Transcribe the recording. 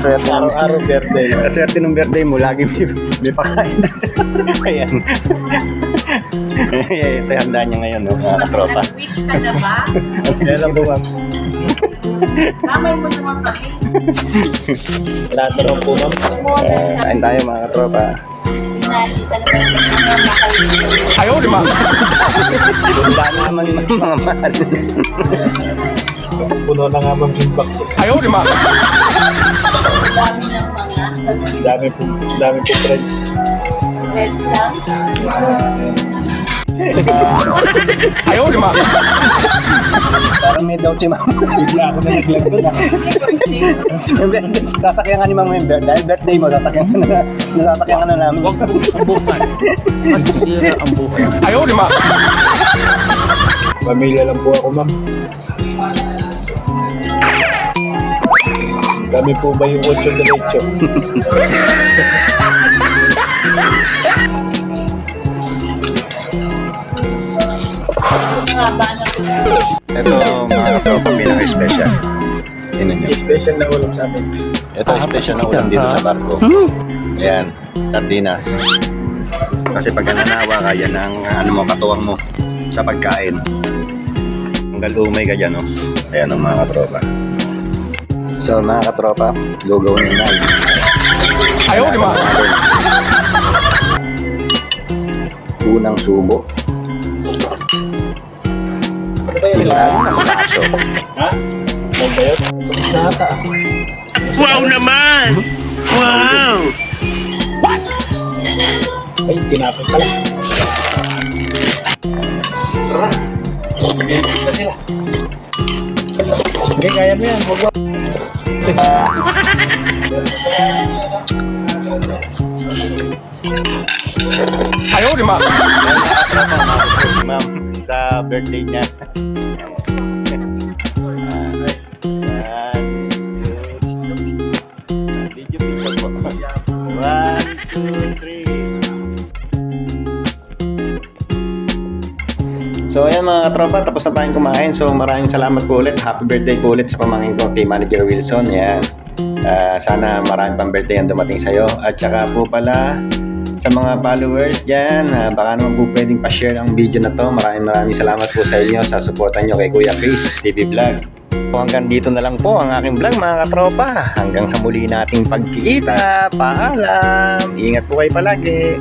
Swerte ng Araw-araw birthday. swerte ng birthday mo, lagi may pakain. Ayan. Ito yung handa niya ngayon, no, mga katropa. Nag-wish ka na ba? Kaya lang po ma'am. Kamay mo naman kami. Lahat na po ma'am. Kain tayo mga katropa. Pinali ka na ba yung Ayaw, di ba? Ang dami naman yung mga mahal. Puno na nga ma'am yung box. Ayaw, di ba? dami ng mga Dami po friends. reds lang? Ayaw, di ba? Parang may doubt si mama. Bigla ako na naglag doon. Sasakyan ka ni mama yung birthday. Dahil birthday mo, sasakyan ka na namin. Huwag mong subukan. Masisira ang buhay. Ayaw, di ba? Pamilya lang po ako ma'am. Kami po ba yung 8 diretso? Mga ba na Ito mga katropa, pinaka-special. Tingnan nyo. Special na ulam sa amin. Ito special na ulam dito sa barko. Ayan, sardinas. Kasi pag nananawa ka, yan ang ano mo, katuwang mo sa pagkain. Hanggang umay ka dyan, no? Ayan ang mga katropa. So mga katropa, lugaw na yan. Ayaw, di ba? Unang subo. Ano ba yun? Ilan ang baso. Ha? Ano ba yun? Nata. Wow naman! Wow! Ay, tinapin pala. Tara. Mag-ibig na sila. Hindi, kaya mo yan. Huwag mo. Ayaw, di ba? Ma'am, sa birthday niya. Video picture po. 1, 2, 3. So ayan mga katropa, tapos na tayong kumain. So maraming salamat po ulit. Happy birthday po ulit sa pamangkin ko, kay Manager Wilson. Ayan. Sana maraming pang birthday ang dumating sa'yo. At saka po pala sa mga followers dyan, baka naman po pwedeng pa-share ang video na to. Maraming salamat po sa inyo sa suportan nyo kay Kuya Chris TV Vlog. So, hanggang dito na lang po ang aking vlog mga katropa. Hanggang sa muli nating pagkikita. Paalam. Ingat po kayo palagi.